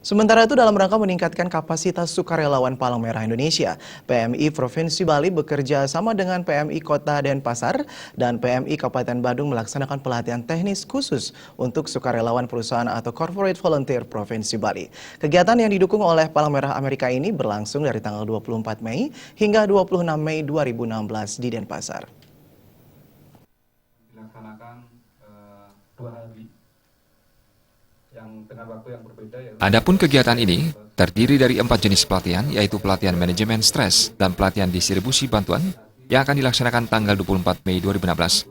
Sementara itu dalam rangka meningkatkan kapasitas sukarelawan Palang Merah Indonesia, PMI Provinsi Bali bekerja sama dengan PMI Kota Denpasar dan PMI Kabupaten Badung melaksanakan pelatihan teknis khusus untuk sukarelawan perusahaan atau corporate volunteer Provinsi Bali. Kegiatan yang didukung oleh Palang Merah Amerika ini berlangsung dari tanggal 24 Mei hingga 26 Mei 2016 di Denpasar. Dilaksanakan 2 hari. Adapun kegiatan ini terdiri dari 4 jenis pelatihan, yaitu pelatihan manajemen stres dan pelatihan distribusi bantuan yang akan dilaksanakan tanggal 24 Mei 2016.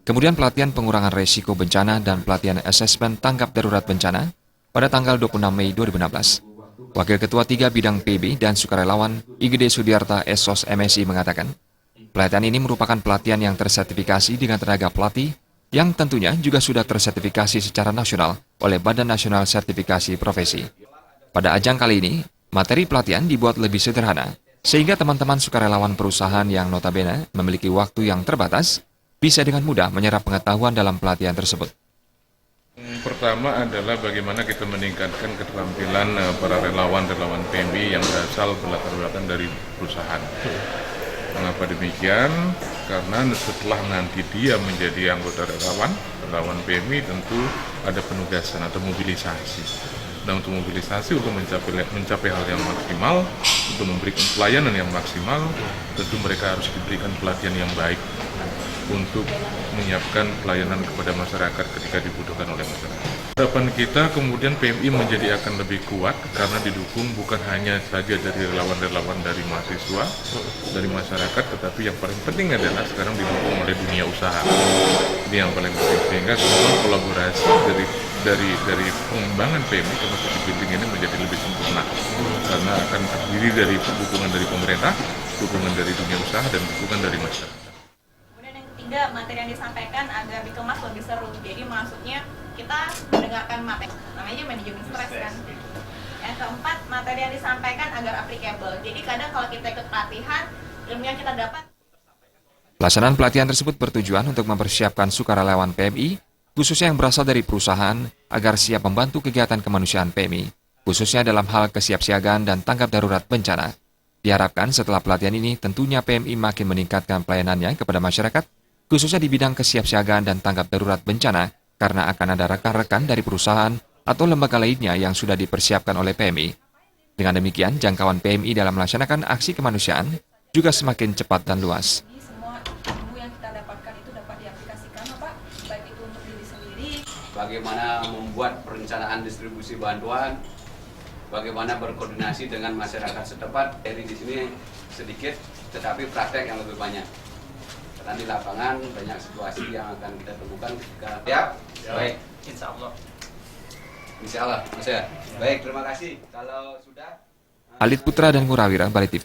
Kemudian pelatihan pengurangan resiko bencana dan pelatihan asesmen tanggap darurat bencana pada tanggal 26 Mei 2016. Wakil Ketua 3 Bidang PB dan Sukarelawan IGD Sudiarta Esos MSI mengatakan, pelatihan ini merupakan pelatihan yang tersertifikasi dengan tenaga pelatih yang tentunya juga sudah tersertifikasi secara nasional oleh Badan Nasional Sertifikasi Profesi. Pada ajang kali ini, materi pelatihan dibuat lebih sederhana, sehingga teman-teman sukarelawan perusahaan yang notabene memiliki waktu yang terbatas, bisa dengan mudah menyerap pengetahuan dalam pelatihan tersebut. Pertama adalah bagaimana kita meningkatkan keterampilan para relawan PMI yang berasal berlatar belakang dari perusahaan. Mengapa demikian? Karena setelah nanti dia menjadi anggota relawan PMI tentu ada penugasan atau mobilisasi. Dan untuk mobilisasi untuk mencapai hal yang maksimal, untuk memberikan pelayanan yang maksimal, tentu mereka harus diberikan pelatihan yang baik untuk menyiapkan pelayanan kepada masyarakat ketika dibutuhkan oleh masyarakat. Harapan kita kemudian PMI menjadi akan lebih kuat karena didukung bukan hanya saja dari relawan-relawan dari mahasiswa, dari masyarakat, tetapi yang paling penting adalah sekarang didukung oleh dunia usaha. Ini yang paling penting, sehingga semua kolaborasi dari pengembangan PMI capacity building ini menjadi lebih sempurna karena akan terdiri dari dukungan dari pemerintah, dukungan dari dunia usaha, dan dukungan dari masyarakat. Ketiga, materi yang disampaikan agar dikemas lebih seru. Jadi maksudnya kita mendengarkan materi, namanya manajemen stres kan. Yang keempat, materi yang disampaikan agar applicable. Jadi kadang kalau kita ikut pelatihan, ilmu yang kita dapat. Pelaksanaan pelatihan tersebut bertujuan untuk mempersiapkan sukarelawan PMI, khususnya yang berasal dari perusahaan, agar siap membantu kegiatan kemanusiaan PMI, khususnya dalam hal kesiapsiagaan dan tanggap darurat bencana. Diharapkan setelah pelatihan ini tentunya PMI makin meningkatkan pelayanannya kepada masyarakat, khususnya di bidang kesiapsiagaan dan tanggap darurat bencana, karena akan ada rekan-rekan dari perusahaan atau lembaga lainnya yang sudah dipersiapkan oleh PMI. Dengan demikian, jangkauan PMI dalam melaksanakan aksi kemanusiaan juga semakin cepat dan luas. Semua ilmu yang kita dapatkan itu dapat diaplikasikan, Pak, baik itu untuk diri sendiri. Bagaimana membuat perencanaan distribusi bantuan, bagaimana berkoordinasi dengan masyarakat setempat. Dari di sini sedikit, tetapi praktek yang lebih banyak. Karena di lapangan banyak situasi yang akan kita temukan ketika baik, insya Allah, Mas ya. Baik, terima kasih. Kalau sudah. Alit Putra dan Murawira, Bali TV.